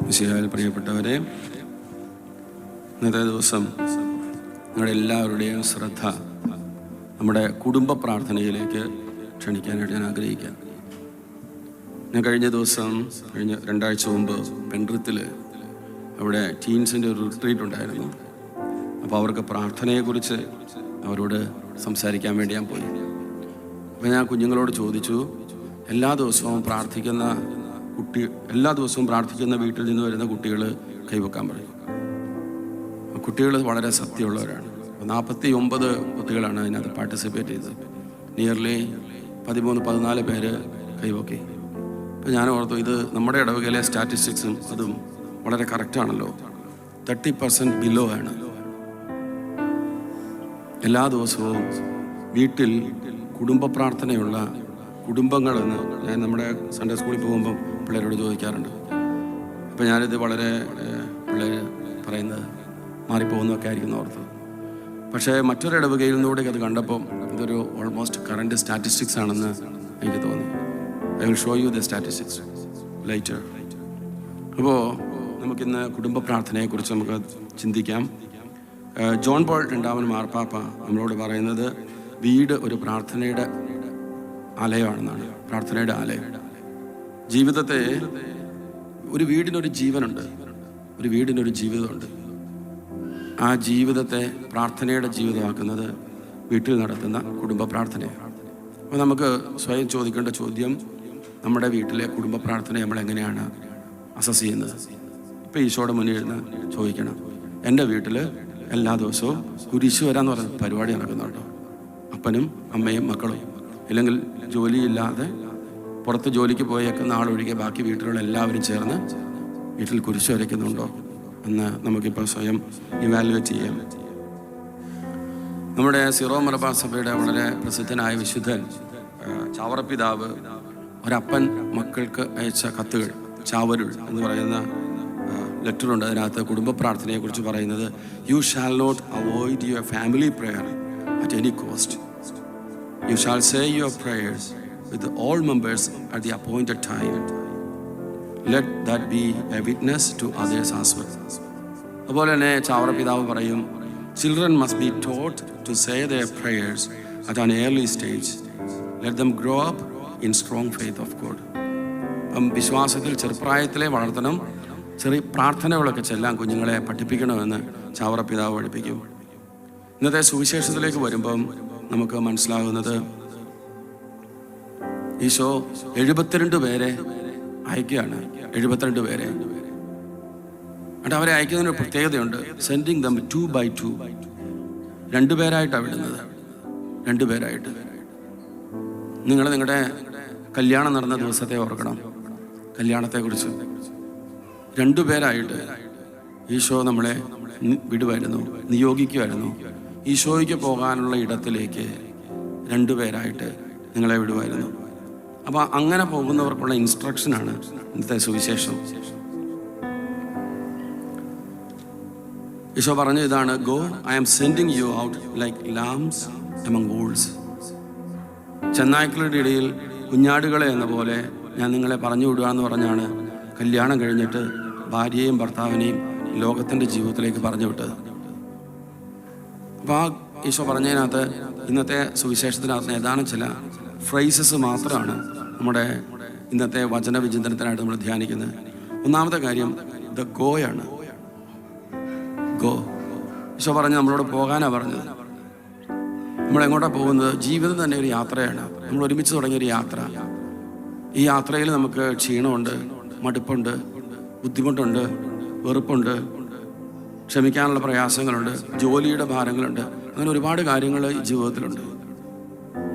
മിശിഹായിൽ പ്രിയപ്പെട്ടവരെ, ഇന്നത്തെ ദിവസം നിങ്ങളുടെ എല്ലാവരുടെയും ശ്രദ്ധ നമ്മുടെ കുടുംബ പ്രാർത്ഥനയിലേക്ക് ക്ഷണിക്കാനായിട്ട് ഞാൻ ആഗ്രഹിക്കാം. ഞാൻ കഴിഞ്ഞ 2 ആഴ്ച മുമ്പ് പെൻട്രിത്തിൽ അവിടെ ടീൻസിൻ്റെ ഒരു റിട്രീറ്റ് ഉണ്ടായിരുന്നു. അപ്പോൾ അവർക്ക് പ്രാർത്ഥനയെക്കുറിച്ച് അവരോട് സംസാരിക്കാൻ വേണ്ടി ഞാൻ പോയി. അപ്പോൾ ഞാൻ കുഞ്ഞുങ്ങളോട് ചോദിച്ചു, എല്ലാ ദിവസവും പ്രാർത്ഥിക്കുന്ന വീട്ടിൽ നിന്ന് വരുന്ന കുട്ടികൾ കൈവെക്കാൻ പറയും. കുട്ടികൾ വളരെ സത്യമുള്ളവരാണ്. 49 കുട്ടികളാണ് അതിനകത്ത് പാർട്ടിസിപ്പേറ്റ് ചെയ്തത്. നിയർലി 13-14 പേര് കൈവക്കി. അപ്പോൾ ഞാൻ ഓർത്തു, ഇത് നമ്മുടെ ഇടവകയിലെ സ്റ്റാറ്റിസ്റ്റിക്സും അതും വളരെ കറക്റ്റാണല്ലോ. 30% ബിലോ ആണ്. എല്ലാ ദിവസവും വീട്ടിൽ കുടുംബ പ്രാർത്ഥനയുള്ള കുടുംബങ്ങളെന്ന് ഞാൻ നമ്മുടെ സൺഡേ സ്കൂളിൽ പോകുമ്പം പിള്ളേരോട് ചോദിക്കാറുണ്ട്. അപ്പോൾ ഞാനിത് വളരെ പിള്ളേർ പറയുന്നത് മാറിപ്പോകുന്നതൊക്കെ ആയിരിക്കും ഓർത്ത്. പക്ഷേ മറ്റൊരു ഇടവകയിൽ നിന്നുകൂടെ അത് കണ്ടപ്പം ഇതൊരു ഓൾമോസ്റ്റ് കറൻറ്റ് സ്റ്റാറ്റിസ്റ്റിക്സ് ആണെന്ന് എനിക്ക് തോന്നി. I will show you the statistics later. അപ്പോൾ നമുക്കിന്ന് കുടുംബ പ്രാർത്ഥനയെക്കുറിച്ച് നമുക്ക് ചിന്തിക്കാം. ജോൺ പോൾ II മാർപ്പാപ്പ നമ്മളോട് പറയുന്നത് വീട് ഒരു പ്രാർത്ഥനയുടെ ആലയമാണെന്നാണ്. പ്രാർത്ഥനയുടെ ആലയം. ജീവിതത്തെ ഒരു വീടിനൊരു ജീവനുണ്ട്, ഒരു വീടിനൊരു ജീവിതമുണ്ട്. ആ ജീവിതത്തെ പ്രാർത്ഥനയുടെ ജീവിതമാക്കുന്നത് വീട്ടിൽ നടത്തുന്ന കുടുംബ പ്രാർത്ഥനയാണ്. അപ്പോൾ നമുക്ക് സ്വയം ചോദിക്കേണ്ട ചോദ്യം, നമ്മുടെ വീട്ടിലെ കുടുംബ പ്രാർത്ഥന നമ്മൾ എങ്ങനെയാണ് അസസ് ചെയ്യുന്നത്? ഇപ്പോൾ ഈശോയുടെ മുന്നിൽ ഇരുന്ന് ചോദിക്കണം. എൻ്റെ വീട്ടിൽ എല്ലാ ദിവസവും കുരിശ് വരാന്ന് പറഞ്ഞ പരിപാടി നടക്കുന്നുണ്ടോ? അപ്പനും അമ്മയും മക്കളും, ഇല്ലെങ്കിൽ ജോലിയില്ലാതെ പുറത്ത് ജോലിക്ക് പോയേക്കുന്ന ആളൊഴികെ ബാക്കി വീട്ടിലുള്ള എല്ലാവരും ചേർന്ന് വീട്ടിൽ കുരിശ് വരയ്ക്കുന്നുണ്ടോ എന്ന് നമുക്കിപ്പോൾ സ്വയം ഇവാലുവേറ്റ് ചെയ്യാം. നമ്മുടെ സിറോ മലബാർ സഭയുടെ വളരെ പ്രസിദ്ധനായ വിശുദ്ധൻ ചാവറപ്പിതാവ് ഒരപ്പൻ മക്കൾക്ക് അയച്ച കത്തുകൾ, ചാവരുൾ എന്ന് പറയുന്ന ലെറ്ററുണ്ട്. അതിനകത്ത് കുടുംബ പ്രാർത്ഥനയെക്കുറിച്ച് പറയുന്നത്, you shall not avoid your family prayer at any cost. You shall say your prayers with all members at the appointed time. Let that be a witness to others as well. അതുപോലെ തന്നെ ചാവറപിതാവ് പറയും, children must be taught to say their prayers at an early stage. Let them grow up in strong faith of God. വിശ്വാസത്തിൽ ചെറുപ്രായത്തിലെ വളർത്തണം. ചെറിയ പ്രാർത്ഥനകളൊക്കെ ചെല്ലാൻ കുഞ്ഞുങ്ങളെ പഠിപ്പിക്കണമെന്ന് ചാവറപിതാവ് പഠിപ്പിക്കും. ഇന്നത്തെ സുവിശേഷത്തിലേക്ക് വരുമ്പം നമുക്ക് മനസ്സിലാകുന്നത്, ഈശോ 72 പേരെ അയക്കുകയാണ്. 72 പേരെ. എന്നിട്ട് അവരെ അയക്കുന്നതിനൊരു പ്രത്യേകതയുണ്ട്. Sending dum 2 by 2. 2 പേരായിട്ടാണ് വിടുന്നത്. 2 പേരായിട്ട്. നിങ്ങൾ നിങ്ങളുടെ കല്യാണം നടന്ന ദിവസത്തെ ഓർക്കണം. കല്യാണത്തെക്കുറിച്ച് 2 പേരായിട്ട് ഈശോ നമ്മളെ വിടുമായിരുന്നു, നിയോഗിക്കുമായിരുന്നു. ഈശോയ്ക്ക് പോകാനുള്ള ഇടത്തിലേക്ക് 2 പേരായിട്ട് നിങ്ങളെ വിടുമായിരുന്നു. അപ്പോൾ അങ്ങനെ പോകുന്നവർക്കുള്ള ഇൻസ്ട്രക്ഷനാണ് ഇന്നത്തെ സുവിശേഷം. ഈശോ പറഞ്ഞു ഇതാണ്, go, I am sending you out like lambs among wolves. ചെന്നായ്ക്കളുടെ ഇടയിൽ കുഞ്ഞാടുകളെ എന്ന പോലെ ഞാൻ നിങ്ങളെ പറഞ്ഞു വിടുക എന്ന് പറഞ്ഞാണ് കല്യാണം കഴിഞ്ഞിട്ട് ഭാര്യയെയും ഭർത്താവിനെയും ലോകത്തിൻ്റെ ജീവിതത്തിലേക്ക് പറഞ്ഞു വിട്ടത്. അപ്പോൾ ആ ഈശോ പറഞ്ഞതിനകത്ത് ഇന്നത്തെ സുവിശേഷത്തിനകത്ത് ഏതാനും ചില ഫ്രേസസ് മാത്രമാണ് നമ്മുടെ ഇന്നത്തെ വചന വിചിന്തനത്തിനായിട്ട് നമ്മൾ ധ്യാനിക്കുന്നത്. ഒന്നാമത്തെ കാര്യം ദ ഗോയാണ്. ഗോ. ഈശോ പറഞ്ഞ് നമ്മളോട് പോകാനാണ് പറഞ്ഞത്. നമ്മളെങ്ങോട്ടാണ് പോകുന്നത്? ജീവിതം തന്നെ ഒരു യാത്രയാണ്. നമ്മൾ ഒരുമിച്ച് തുടങ്ങിയൊരു യാത്ര. ഈ യാത്രയിൽ നമുക്ക് ക്ഷീണമുണ്ട്, മടുപ്പുണ്ട്, ബുദ്ധിമുട്ടുണ്ട്, വെറുപ്പുണ്ട്, ക്ഷമിക്കാനുള്ള പ്രയാസങ്ങളുണ്ട്, ജോലിയുടെ ഭാരങ്ങളുണ്ട്, അങ്ങനെ ഒരുപാട് കാര്യങ്ങൾ ഈ ജീവിതത്തിലുണ്ട്.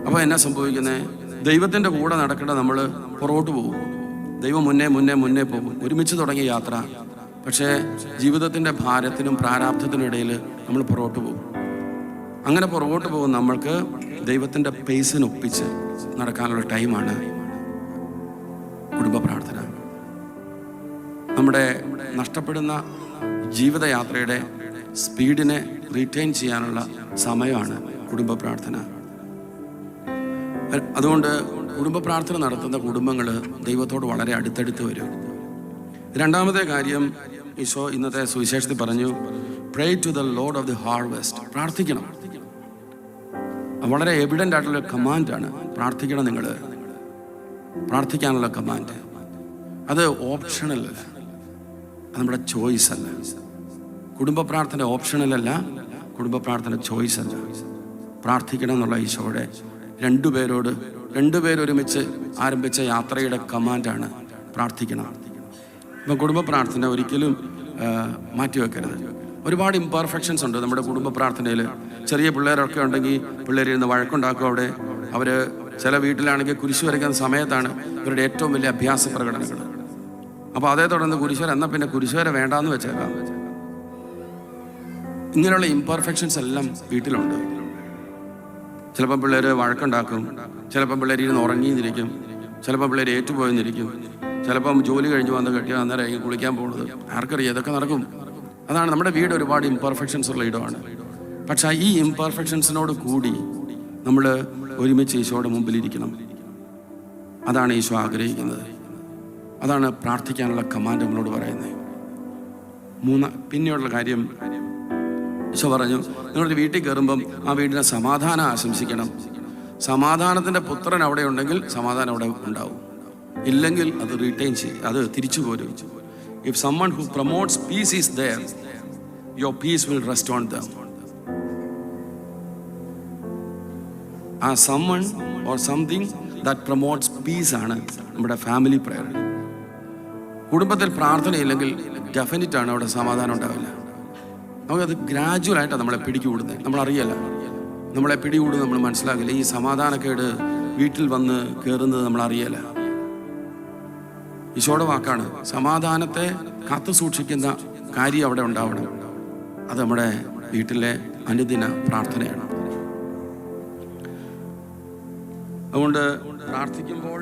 അപ്പോൾ എന്നാ സംഭവിക്കുന്നത്? ദൈവത്തിൻ്റെ കൂടെ നടക്കേണ്ട നമ്മൾ പുറകോട്ട് പോകും. ദൈവം മുന്നേ പോകും. ഒരുമിച്ച് തുടങ്ങിയ യാത്ര. പക്ഷേ ജീവിതത്തിൻ്റെ ഭാരത്തിനും പ്രാരാബ്ധത്തിനും ഇടയിൽ നമ്മൾ പുറകോട്ട് പോകും. അങ്ങനെ പുറകോട്ട് പോകും നമ്മൾക്ക് ദൈവത്തിൻ്റെ പേസിനൊപ്പിച്ച് നടക്കാനുള്ള ടൈമാണ് കുടുംബ പ്രാർത്ഥന. നമ്മുടെ നഷ്ടപ്പെടുന്ന ജീവിതയാത്രയുടെ സ്പീഡിനെ റീറ്റെയിൻ ചെയ്യാനുള്ള സമയമാണ് കുടുംബ പ്രാർത്ഥന. അതുകൊണ്ട് കുടുംബ പ്രാർത്ഥന നടത്തുന്ന കുടുംബങ്ങൾ ദൈവത്തോട് വളരെ അടുത്തടുത്ത് വരും. രണ്ടാമത്തെ കാര്യം ഈശോ ഇന്നത്തെ സുവിശേഷത്തിൽ പറഞ്ഞു, pray to the Lord of the harvest. പ്രാർത്ഥിക്കണം. വളരെ എവിഡൻ്റ് ആയിട്ടുള്ള കമാൻഡാണ്. പ്രാർത്ഥിക്കണം. നിങ്ങൾ പ്രാർത്ഥിക്കാനുള്ള കമാൻഡ്. അത് ഓപ്ഷണൽ അല്ല, അത് നമ്മുടെ ചോയ്സ് അല്ല. കുടുംബ പ്രാർത്ഥന ഓപ്ഷണലല്ല, കുടുംബ പ്രാർത്ഥന ചോയ്സ് അല്ല. പ്രാർത്ഥിക്കണം എന്നുള്ള ഈശോയുടെ രണ്ടുപേരൊരുമിച്ച് ആരംഭിച്ച യാത്രയുടെ കമാൻഡാണ് പ്രാർത്ഥിക്കണം. ഇപ്പം കുടുംബ പ്രാർത്ഥന ഒരിക്കലും മാറ്റിവെക്കരുത്. ഒരുപാട് ഇംപെർഫെക്ഷൻസ് ഉണ്ട് നമ്മുടെ കുടുംബ പ്രാർത്ഥനയിൽ. ചെറിയ പിള്ളേരൊക്കെ ഉണ്ടെങ്കിൽ പിള്ളേരിരുന്ന് വഴക്കുണ്ടാക്കും. അവിടെ അവർ ചില വീട്ടിലാണെങ്കിൽ കുരിശ് വരയ്ക്കുന്ന സമയത്താണ് ഇവരുടെ ഏറ്റവും വലിയ അഭ്യാസ പ്രകടനങ്ങൾ. അപ്പോൾ അതേ തുടർന്ന് കുരിശുവര എന്നാൽ പിന്നെ കുരിശുവര വേണ്ടാന്ന് വെച്ചേക്കാം. ഇങ്ങനെയുള്ള ഇംപെർഫെക്ഷൻസ് എല്ലാം വീട്ടിലുണ്ട്. ചിലപ്പോൾ പിള്ളേർ വഴക്കുണ്ടാക്കും, ചിലപ്പോൾ പിള്ളേർ ഇരുന്ന് ഉറങ്ങിയിരിക്കും, ചിലപ്പോൾ പിള്ളേർ ഏറ്റുപോയെന്നിരിക്കും, ചിലപ്പം ജോലി കഴിഞ്ഞ് വന്ന് കെട്ടിയാൽ അന്നേരം കുളിക്കാൻ പോകുന്നത്. ആർക്കറിയാം, ഇതൊക്കെ നടക്കും. അതാണ് നമ്മുടെ വീട്. ഒരുപാട് ഇംപെർഫെക്ഷൻസ് ഉള്ള ഇടമാണ്. പക്ഷേ ഈ ഇംപെർഫെക്ഷൻസിനോട് കൂടി നമ്മൾ ഒരുമിച്ച് ഈശോയുടെ മുമ്പിലിരിക്കണം. അതാണ് ഈശോ ആഗ്രഹിക്കുന്നത്. അതാണ് പ്രാർത്ഥിക്കാനുള്ള കമാൻഡ് നമ്മളോട് പറയുന്നത്. പിന്നെയുള്ള കാര്യം ഈശോ പറഞ്ഞു, നിങ്ങളൊരു വീട്ടിൽ കയറുമ്പം ആ വീടിനെ സമാധാനം ആശംസിക്കണം. സമാധാനത്തിൻ്റെ പുത്രൻ അവിടെ ഉണ്ടെങ്കിൽ സമാധാനം അവിടെ ഉണ്ടാവും. ഇല്ലെങ്കിൽ അത് റീറ്റെയിൻ ചെയ്യും, അത് തിരിച്ചു പോരും. If someone who promotes peace is there, your peace will rest on them. ആ someone or something that promotes peace ആണ് നമ്മുടെ ഫാമിലി പ്രയർ. കുടുംബത്തിൽ പ്രാർത്ഥനയില്ലെങ്കിൽ ഡെഫിനറ്റ് ആണ് അവിടെ സമാധാനം ഉണ്ടാവില്ല. നമുക്കത് ഗ്രാജുവലായിട്ടാണ് നമ്മളെ പിടികൂടുന്നത്. നമ്മളറിയല്ല, നമ്മളെ പിടികൂടുന്നത് നമ്മൾ മനസ്സിലാക്കില്ല. ഈ സമാധാനക്കേട് വീട്ടിൽ വന്ന് കയറുന്നത് നമ്മളറിയല്ല. ഈശോയുടെ വാക്കാണ്, സമാധാനത്തെ കാത്തു സൂക്ഷിക്കുന്ന കാര്യം അവിടെ ഉണ്ടാവണം. അത് നമ്മുടെ വീട്ടിലെ അനുദിന പ്രാർത്ഥനയാണ്. അതുകൊണ്ട് പ്രാർത്ഥിക്കുമ്പോൾ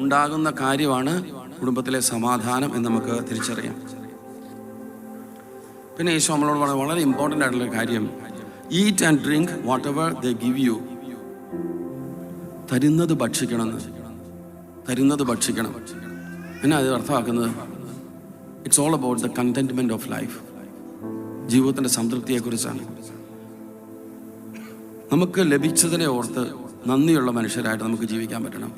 ഉണ്ടാകുന്ന കാര്യമാണ് കുടുംബത്തിലെ സമാധാനം എന്ന് നമുക്ക് തിരിച്ചറിയാം. പിന്നെ ഈശോ നമ്മളോട് വളരെ ഇമ്പോർട്ടൻ്റ് ആയിട്ടുള്ള കാര്യം, eat and drink what ever they give you. തരുന്നത് ഭക്ഷിക്കണം. എന്നാ അത് അർത്ഥമാക്കുന്നത്? It's all about the contentment of life. ജീവിതത്തിൻ്റെ സംതൃപ്തിയെക്കുറിച്ചാണ്. നമുക്ക് ലഭിച്ചതിനെ ഓർത്ത് നന്ദിയുള്ള മനുഷ്യരായിട്ട് നമുക്ക് ജീവിക്കാൻ പറ്റണം.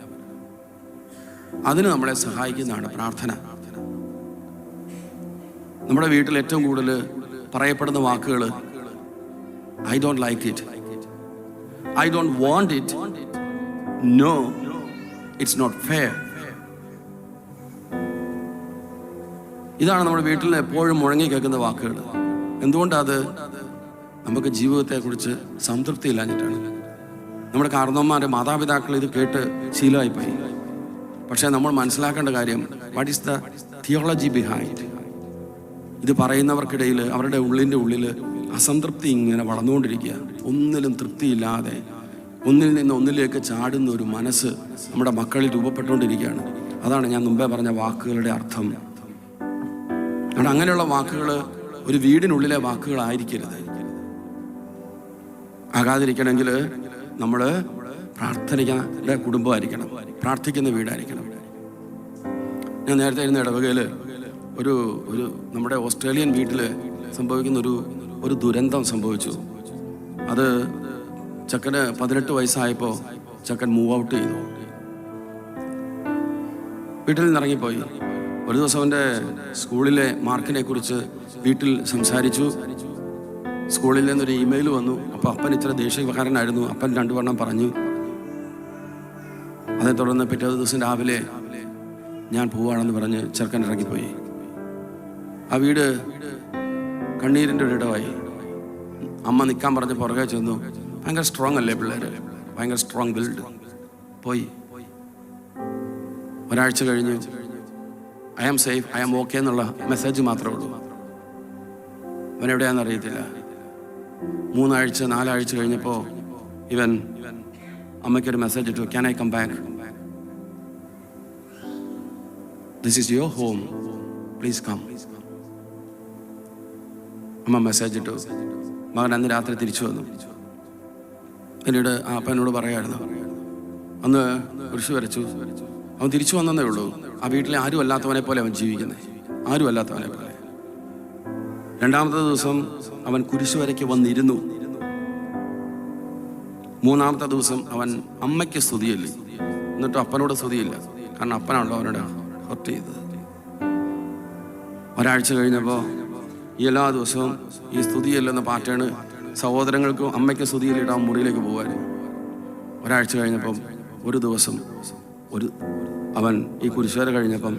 അതിന് നമ്മളെ സഹായിക്കുന്നതാണ് പ്രാർത്ഥന. നമ്മുടെ വീട്ടിൽ ഏറ്റവും കൂടുതൽ പറയപ്പെടുന്ന വാക്കുകൾ, I don't like it, I don't want it, no, it's not fair. ഇതാണ് നമ്മുടെ വീട്ടിൽ എപ്പോഴും മുഴങ്ങി കേൾക്കുന്ന വാക്കുകൾ. എന്തുകൊണ്ടത്? നമുക്ക് ജീവിതത്തെക്കുറിച്ച് സംതൃപ്തി ഇല്ലാഞ്ഞിട്ടാണ്. നമ്മുടെ കാരണവന്മാരുടെ മാതാപിതാക്കൾ ഇത് കേട്ട് ശീലമായിപ്പോയി. പക്ഷേ നമ്മൾ മനസ്സിലാക്കേണ്ട കാര്യം, what is the theology behind? ഇത് പറയുന്നവർക്കിടയിൽ അവരുടെ ഉള്ളിൽ അസംതൃപ്തി ഇങ്ങനെ വളർന്നുകൊണ്ടിരിക്കുക. ഒന്നിലും തൃപ്തിയില്ലാതെ ഒന്നിൽ നിന്ന് ഒന്നിലേക്ക് ചാടുന്ന ഒരു മനസ്സ് നമ്മുടെ മക്കളിൽ രൂപപ്പെട്ടുകൊണ്ടിരിക്കുകയാണ്. അതാണ് ഞാൻ മുമ്പേ പറഞ്ഞ വാക്കുകളുടെ അർത്ഥം. അതുകൊണ്ട് അങ്ങനെയുള്ള വാക്കുകൾ ഒരു വീടിനുള്ളിലെ വാക്കുകളായിരിക്കരുത്. ആകാതിരിക്കണമെങ്കിൽ നമ്മൾ പ്രാർത്ഥിക്കുന്ന കുടുംബമായിരിക്കണം, പ്രാർത്ഥിക്കുന്ന വീടായിരിക്കണം. ഞാൻ നേരത്തെ ഇരുന്ന ഇടവകയിൽ ഒരു നമ്മുടെ ഓസ്ട്രേലിയൻ വീട്ടിൽ സംഭവിക്കുന്ന ഒരു ദുരന്തം സംഭവിച്ചു. അത് ചെക്കന് 18 വയസ്സായപ്പോൾ ചെക്കൻ മൂവ് ഔട്ട് ചെയ്തു, വീട്ടിൽ നിന്ന് ഇറങ്ങിപ്പോയി. ഒരു ദിവസം അവൻ്റെ സ്കൂളിലെ മാർക്കിനെ കുറിച്ച് വീട്ടിൽ സംസാരിച്ചു. സ്കൂളിൽ നിന്നൊരു ഇമെയിൽ വന്നു. അപ്പോൾ അപ്പൻ ഇത്ര ദേഷ്യക്കാരനായിരുന്നു. അപ്പൻ 2 വണ്ണം പറഞ്ഞു. അതേ തുടർന്ന് പിറ്റേ ദിവസം രാവിലെ ഞാൻ പോവാണെന്ന് പറഞ്ഞ് ചെറുക്കൻ ഇറങ്ങിപ്പോയി. ആ വീട് കണ്ണീരിൻ്റെ ഒരിടമായി. അമ്മ നിൽക്കാൻ പറഞ്ഞ് പുറകെ ചെന്നു. ഭയങ്കര സ്ട്രോങ് അല്ലേ പിള്ളേർ, ഭയങ്കര സ്ട്രോങ് ബിൽഡ്. പോയി ഒരാഴ്ച കഴിഞ്ഞ് I am safe, I am okay എന്നുള്ള മെസ്സേജ് മാത്രമേ ഉള്ളൂ. അവനെവിടെയാണെന്ന് അറിയത്തില്ല. 3 ആഴ്ച 4 ആഴ്ച കഴിഞ്ഞപ്പോൾ ഇവൻ അമ്മയ്ക്കൊരു മെസ്സേജ് ഇട്ടു, can I come back, this is your home, please come. അമ്മ മെസ്സേജ് ഇട്ടു. മകൻ അന്ന് രാത്രി തിരിച്ചു വന്നു. പിന്നീട് ആ അപ്പനോട് പറയായിരുന്നു, അന്ന് കുരിശ് വരച്ചു. അവൻ തിരിച്ചു വന്നതേ ഉള്ളൂ. ആ വീട്ടിലെ ആരും അല്ലാത്തവനെ പോലെ അവൻ ജീവിക്കുന്നത്. ആരുമല്ലാത്തവനെ പോലെ. രണ്ടാമത്തെ ദിവസം അവൻ കുരിശുവരയ്ക്ക് വന്നിരുന്നു. മൂന്നാമത്തെ ദിവസം അവൻ അമ്മയ്ക്ക് സ്തുതിയല്ലേ, എന്നിട്ട് അപ്പനോട് സ്തുതിയില്ല. കാരണം അപ്പനാണല്ലോ അവനോട് ഹർട്ട് ചെയ്തത്. ഒരാഴ്ച കഴിഞ്ഞപ്പോൾ ഈ എല്ലാ ദിവസവും ഈ സ്തുതിയല്ലെന്ന പാറ്റേണ് സഹോദരങ്ങൾക്കും അമ്മയ്ക്ക് സ്തുതിയിലിടാൻ മുറിയിലേക്ക് പോകാൻ. ഒരാഴ്ച കഴിഞ്ഞപ്പം ഒരു ദിവസം അവൻ ഈ കുരിശുവര കഴിഞ്ഞപ്പം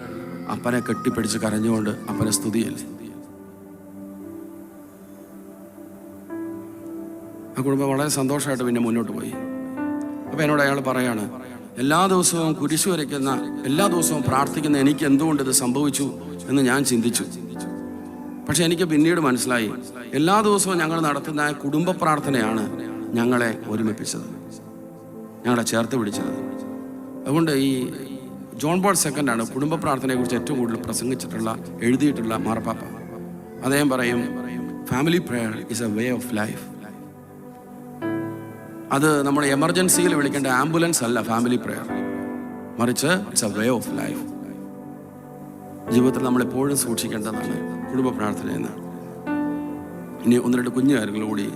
അപ്പനെ കെട്ടിപ്പിടിച്ച് കരഞ്ഞുകൊണ്ട് അപ്പനെ സ്തുതിയല്ലേ. ആ കുടുംബം വളരെ സന്തോഷമായിട്ട് പിന്നെ മുന്നോട്ട് പോയി. അപ്പം എന്നോട് അയാൾ പറയാണ്, എല്ലാ ദിവസവും കുരിശു വരയ്ക്കുന്ന, എല്ലാ ദിവസവും പ്രാർത്ഥിക്കുന്ന എനിക്ക് എന്തുകൊണ്ട് ഇത് സംഭവിച്ചു എന്ന് ഞാൻ ചിന്തിച്ചു. പക്ഷെ എനിക്ക് പിന്നീട് മനസ്സിലായി, എല്ലാ ദിവസവും ഞങ്ങൾ നടത്തുന്ന കുടുംബ പ്രാർത്ഥനയാണ് ഞങ്ങളെ ഒരുമിപ്പിച്ചത്, ഞങ്ങളെ ചേർത്ത് പിടിച്ചത്. അതുകൊണ്ട് ഈ ജോൺ പോൾ സെക്കൻഡാണ് കുടുംബ പ്രാർത്ഥനയെക്കുറിച്ച് ഏറ്റവും കൂടുതൽ പ്രസംഗിച്ചിട്ടുള്ള, എഴുതിയിട്ടുള്ള മാർപ്പാപ്പ. അദ്ദേഹം പറയും, family prayer is a way of life. അത് നമ്മുടെ എമർജൻസിയിൽ വിളിക്കേണ്ട ആംബുലൻസ് അല്ല ഫാമിലി പ്രെയർ, മറിച്ച് it's a way of life. ജീവിതത്തിൽ നമ്മളെപ്പോഴും സൂക്ഷിക്കേണ്ടതാണ് കുടുംബ പ്രാർത്ഥനയെന്ന്. ഇനി ഒന്ന് രണ്ട് കുഞ്ഞു കാര്യങ്ങൾ കൂടി.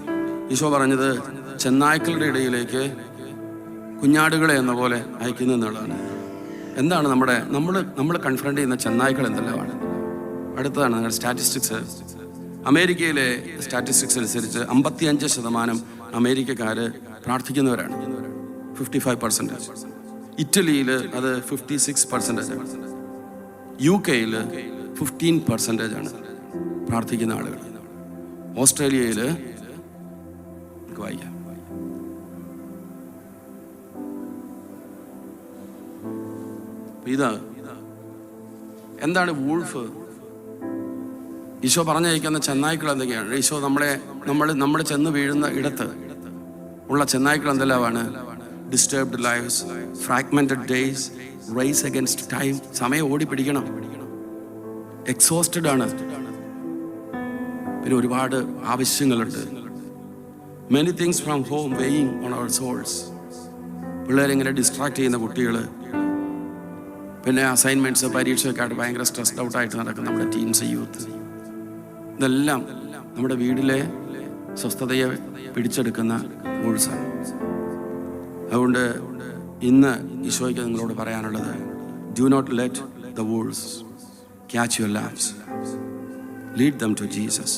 ഈശോ പറഞ്ഞത് ചെന്നായ്ക്കളുടെ ഇടയിലേക്ക് കുഞ്ഞാടുകളെ എന്ന പോലെ അയക്കുന്നു എന്നുള്ളതാണ്. എന്താണ് നമ്മൾ കൺഫ്രണ്ട് ചെയ്യുന്ന ചെന്നായ്ക്കൾ എന്തെല്ലാമാണ്? അടുത്തതാണ് നിങ്ങളുടെ സ്റ്റാറ്റിസ്റ്റിക്സ്. അമേരിക്കയിലെ സ്റ്റാറ്റിസ്റ്റിക്സ് അനുസരിച്ച് 55% അമേരിക്കക്കാർ പ്രാർത്ഥിക്കുന്നവരാണ്, 55%. ഇറ്റലിയിൽ അത് 56%. UK-യിൽ 15% പ്രാർത്ഥിക്കുന്ന ആളുകൾ. ഓസ്ട്രേലിയയിൽ വായിക്കാം, ഇത് എന്താണ് വൂൾഫ്? ഈശോ പറഞ്ഞയക്കുന്ന ചെന്നായ്ക്കൾ എന്തൊക്കെയാണ്? ഈശോ നമ്മൾ ചെന്ന് വീഴുന്ന ഇടത്ത് ഉള്ള ചെന്നായ്ക്കൾ എന്തെല്ലാമാണ്? Disturbed lives, fragmented days, race against time. സമയം ഓടി പിടിക്കണം, എക്സോസ്റ്റഡ് ആണ്, പിന്നെ ഒരുപാട് ആവശ്യങ്ങളുണ്ട്. Many things from home weighing on our souls. പിള്ളേരിങ്ങനെ ഡിസ്ട്രാക്ട് ചെയ്യുന്ന കുട്ടികൾ, പിന്നെ അസൈൻമെൻറ്റ്സ്, പരീക്ഷയൊക്കെ ആയിട്ട് ഭയങ്കര സ്ട്രെസ്ഡ് ഔട്ടായിട്ട് നടക്കുന്ന നമ്മുടെ ടീംസ്, യൂത്ത്. ഇതെല്ലാം നമ്മുടെ വീട്ടിലെ സ്വസ്ഥതയെ പിടിച്ചെടുക്കുന്ന വൂൾസാണ്. അതുകൊണ്ട് ഇന്ന് ഈശോയ്ക്ക് നിങ്ങളോട് പറയാനുള്ളത്, do not let the wolves catch your lambs, lead them to Jesus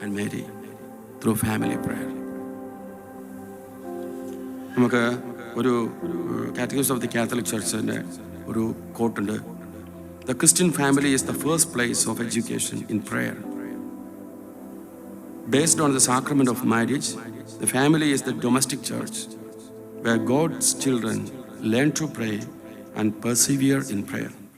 and Mary through family prayer. നമുക്ക് ഒരു കാറ്റഗിസം ഓഫ് ദി കാത്തലിക് ചർച്ചിൻ്റെ ഒരു കോട്ടുണ്ട്. The Christian family is the first place of education in prayer. Based on the sacrament of marriage, the family is the domestic church where God's children learn to pray and persevere in prayer.